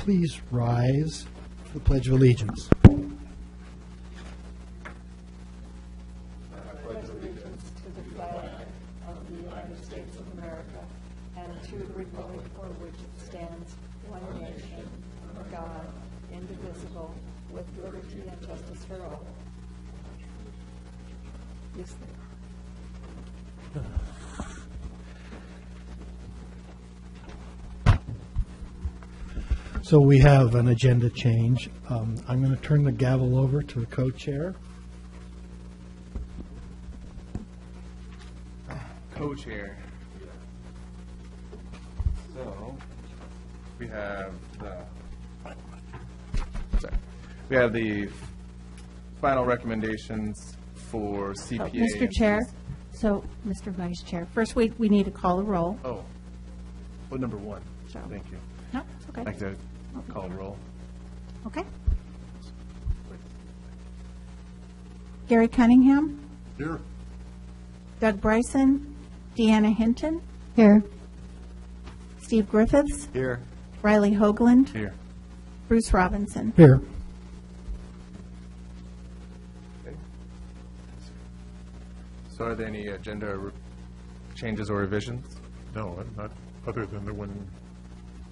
please rise for the Pledge of Allegiance? To the flag of the United States of America and to the republic for which it stands, one nation, under God, indivisible, with liberty and justice for all. Yes, So we have an agenda change. I'm going to turn the gavel over to the co-chair. Co-chair. So we have the final recommendations for CPA. Mr. Chair, so, Mr. Vice Chair, first we need to call the roll. Oh, number one. So- Thank you. No, it's okay. I'd like to call roll. Okay. Gary Cunningham? Here. Doug Bryson? Deanna Hinton? Here. Steve Griffiths? Here. Riley Hoagland? Here. Bruce Robinson? Here. Okay. So are there any agenda changes or revisions? No, not other than the one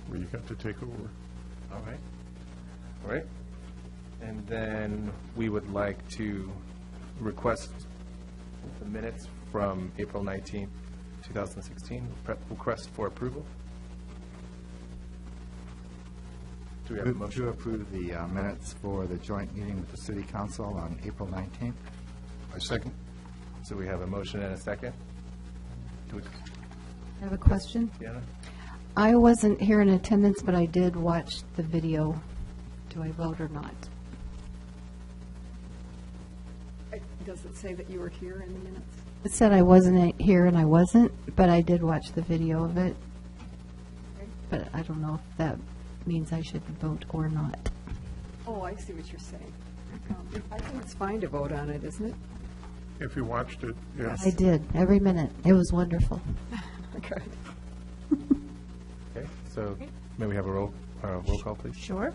where you got to take over. All right. All right. And then we would like to request the minutes from April 19th, 2016, request for approval. Do we have a Move motion? to approve the minutes for the joint meeting with the City Council on April 19th. I second. So we have a motion and a second. Do we, I have a question. Deanna? I wasn't here in attendance, but I did watch the video. Do I vote or not? does it say that you were here in the minutes? It said I wasn't here and I wasn't, but I did watch the video of it. But I don't know if that means I should vote or not. Oh, I see what you're saying. I think it's fine to vote on it, isn't it? If you watched it, yes. I did, every minute. It was wonderful. Good. Okay, so may we have a roll call, please? Sure.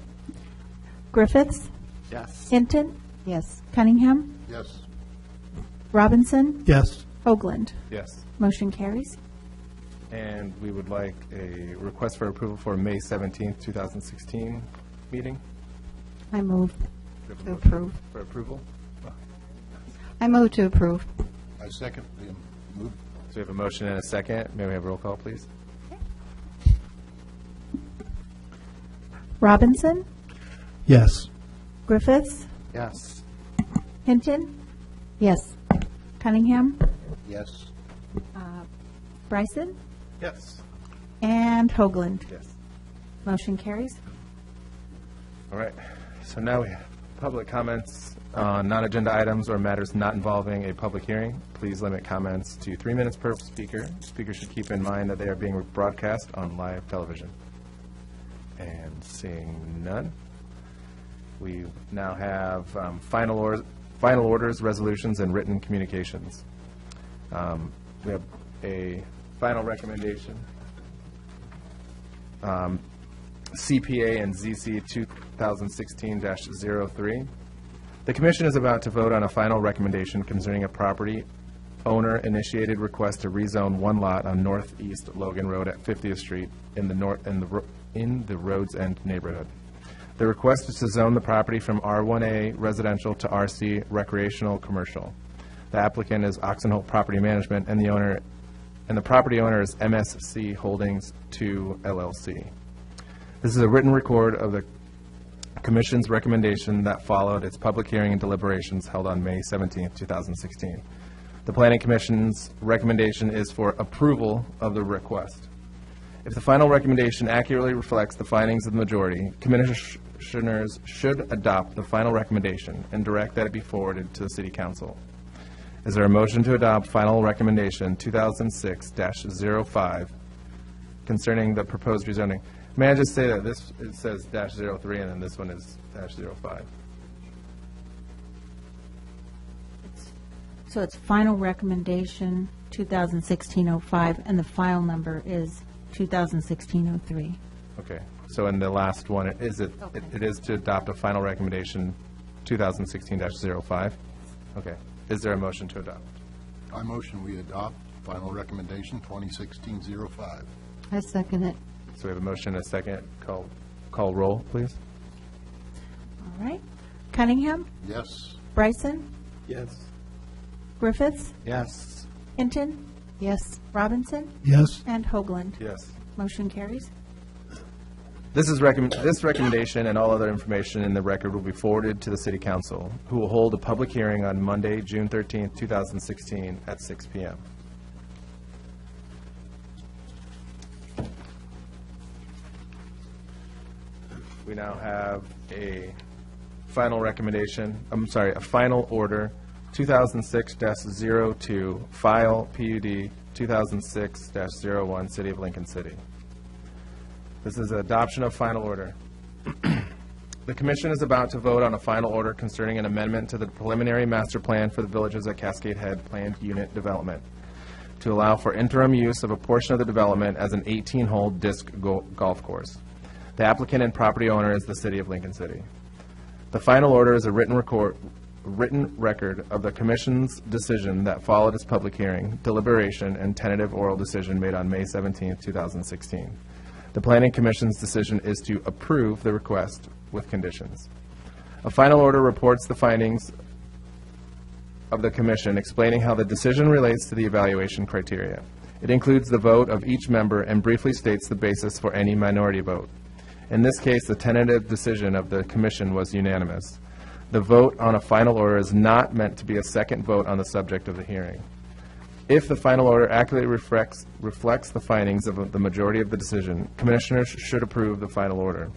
Griffiths? Yes. Hinton? Yes. Cunningham? Yes. Robinson? Yes. Hoagland? Yes. Motion carries. And we would like a request for approval for May 17th, 2016 meeting. I move We have a to motion approve. For approval. I move to approve. I second the move. So we have a motion and a second. May we have a roll call, please? Robinson? Yes. Griffiths? Yes. Hinton? Yes. Cunningham? Yes. Bryson? Yes. And Hoagland? Yes. Motion carries. All right. So now we have public comments on non-agenda items or matters not involving a public hearing. Please limit comments to 3 minutes per speaker. Speakers should keep in mind that they are being broadcast on live television. And seeing none, we now have final orders, resolutions, and written communications. We have a final recommendation. CPA and ZC 2016-03. The Commission is about to vote on a final recommendation concerning a property owner-initiated request to rezone one lot on Northeast Logan Road at 50th Street in the Rhodes End neighborhood. The request is to zone the property from R1A residential to RC recreational commercial. The applicant is Oxenholt Property Management, and the property owner is MSC Holdings 2 LLC. This is a written record of the Commission's recommendation that followed its public hearing and deliberations held on May 17, 2016. The Planning Commission's recommendation is for approval of the request. If the final recommendation accurately reflects the findings of the majority, Commissioners should adopt the final recommendation and direct that it be forwarded to the City Council. Is there a motion to adopt final recommendation 2006-05 concerning the proposed rezoning? May I just say that this, it says -03 and then this one is -05. So it's final recommendation 2016-05, and the file number is 2016-03. Okay, So in the last one, it is to adopt a final recommendation, 2016-05? Okay. Is there a motion to adopt? I motion we adopt final recommendation 2016-05. I second it. So we have a motion and a second. Call roll, please. All right. Cunningham? Yes. Bryson? Yes. Griffiths? Yes. Hinton? Yes. Robinson? Yes, And Hoagland? Yes. Motion carries. This recommendation and all other information in the record will be forwarded to the City Council, who will hold a public hearing on Monday, June 13th, 2016, at 6 p.m. We now have a final recommendation, a final order, 2006-02, file PUD 2006-01, City of Lincoln City. This is adoption of final order. The Commission is about to vote on a final order concerning an amendment to the preliminary master plan for the Villages at Cascade Head planned unit development to allow for interim use of a portion of the development as an 18-hole disc golf course. The applicant and property owner is the City of Lincoln City. The final order is a written record of the Commission's decision that followed its public hearing, deliberation, and tentative oral decision made on May 17, 2016. The Planning Commission's decision is to approve the request with conditions. A final order reports the findings of the Commission, explaining how the decision relates to the evaluation criteria. It includes the vote of each member and briefly states the basis for any minority vote. In this case, the tentative decision of the Commission was unanimous. The vote on a final order is not meant to be a second vote on the subject of the hearing. If the final order accurately reflects the findings of the majority of the decision, Commissioners should approve the final order.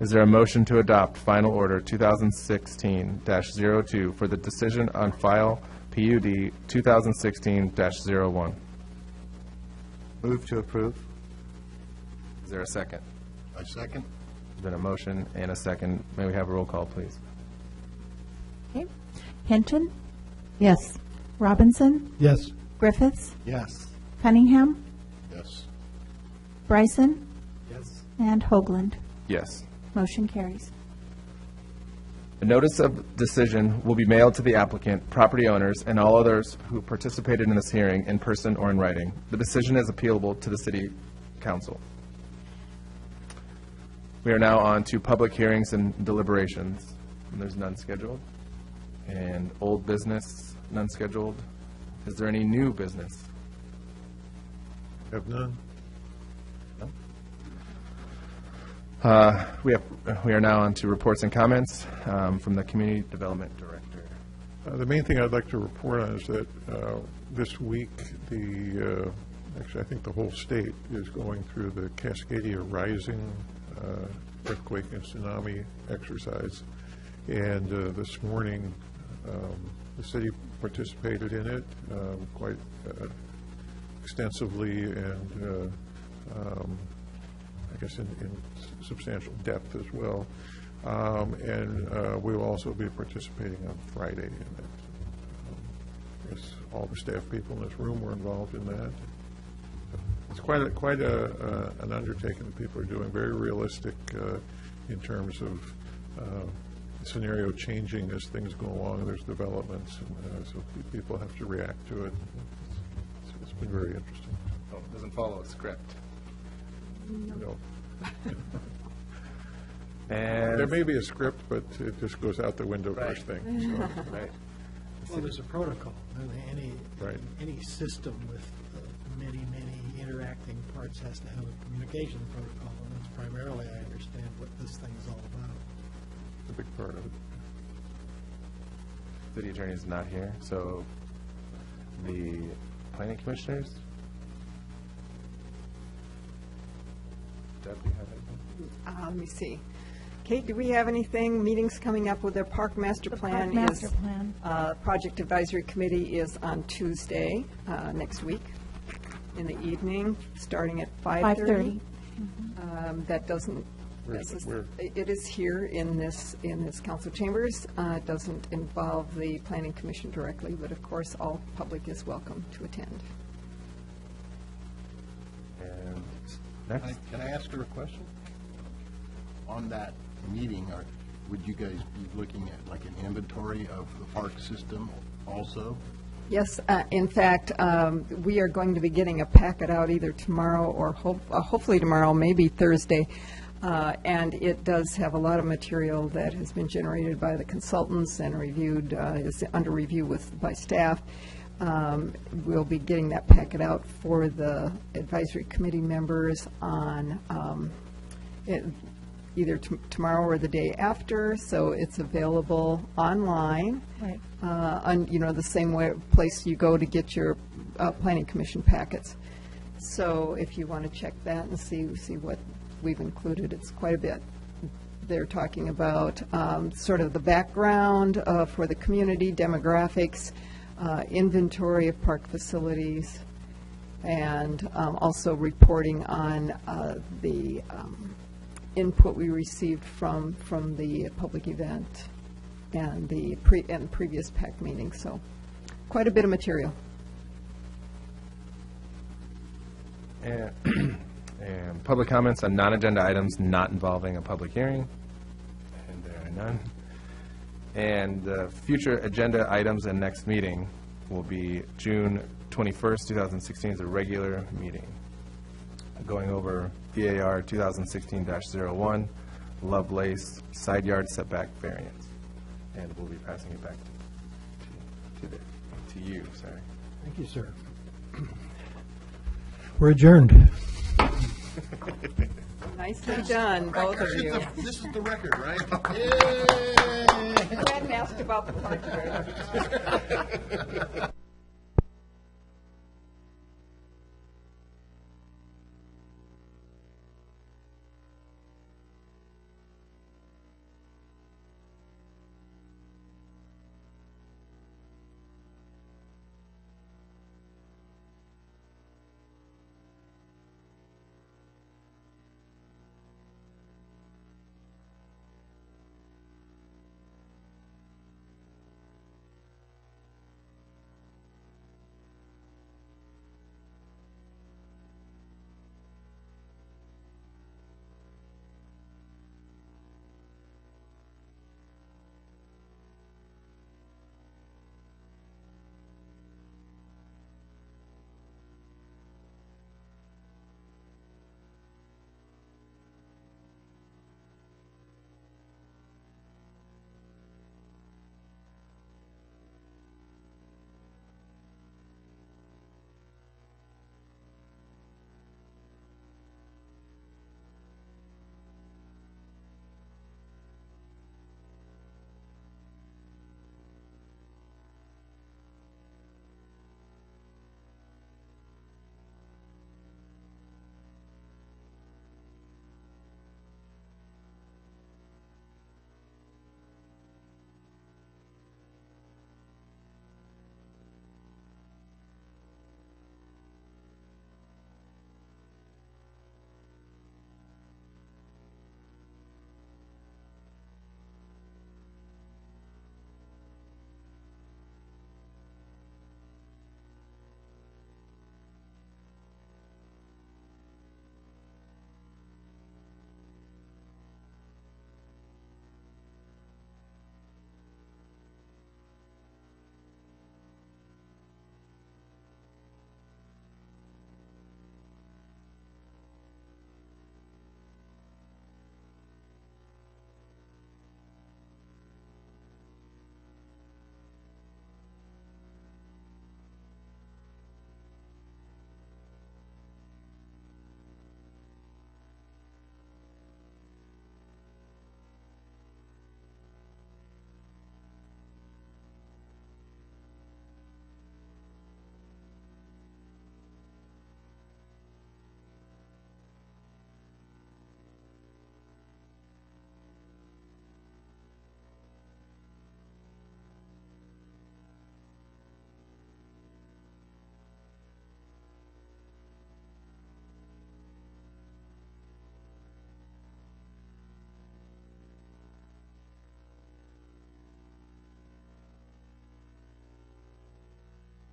Is there a motion to adopt final order 2016-02 for the decision on file PUD 2016-01? Move to approve. Is there a second? I second. There's been a motion and a second. May we have a roll call, please? Okay. Hinton? Yes. Robinson? yes, Griffiths? Yes. Cunningham? Yes. Bryson? Yes. And Hoagland? Yes. Motion carries. A notice of decision will be mailed to the applicant, property owners, and all others who participated in this hearing in person or in writing. The decision is appealable to the City Council. We are now on to public hearings and deliberations. There's none scheduled. And old business, none scheduled. Is there any new business? Have none? We are now on to reports and comments from the Community Development Director. The main thing I'd like to report on is that this week, actually, I think the whole state is going through the Cascadia Rising earthquake and tsunami exercise. And this morning, the city participated in it quite extensively and I guess in substantial depth as well. And we will also be participating on Friday in it. Yes, all the staff people in this room were involved in that. It's quite an undertaking that people are doing, very realistic in terms of scenario changing as things go along. There's developments, and so people have to react to it. It's been very interesting. Oh, it doesn't follow a script. No. And There may be a script, but it just goes out the window first thing. So. right. well, there's a protocol. Any Right. any system with many interacting parts has to have a communication protocol, and that's primarily, I understand, what this thing is all about. It's a big part of it. City Attorney is not here, so the Planning Commissioners? Deb, do you have anything? Let me see. Kate, do we have anything, meetings coming up with their park master plan? Park master plan. Project Advisory Committee is on Tuesday, next week, in the evening, starting at 5:30. That doesn't, Where? it is here in this council chambers. It doesn't involve the Planning Commission directly, but of course, all public is welcome to attend. And next? Can I ask her a question? on that meeting, would you guys be looking at like an inventory of the park system also? Yes, in fact, we are going to be getting a packet out either tomorrow or hopefully tomorrow, maybe Thursday. And it does have a lot of material that has been generated by the consultants and reviewed, is under review by staff. We'll be getting that packet out for the advisory committee members on either tomorrow or the day after, so it's available online. Right. On, the same place you go to get your planning commission packets. So if you want to check that and see what we've included, it's quite a bit. They're talking about sort of the background for the community, demographics, inventory of park facilities, and also reporting on the input we received from the public event and the previous PAC meeting. So quite a bit of material. And public comments on non-agenda items not involving a public hearing. And there are none. And future agenda items and next meeting will be June 21st, 2016 is a regular meeting. Going over EAR 2016-01, Lovelace side yard setback variance. And we'll be passing it back to you, sorry. Thank you, sir. We're adjourned. Nicely done, both of you. This is the record, right? You hadn't asked about the park.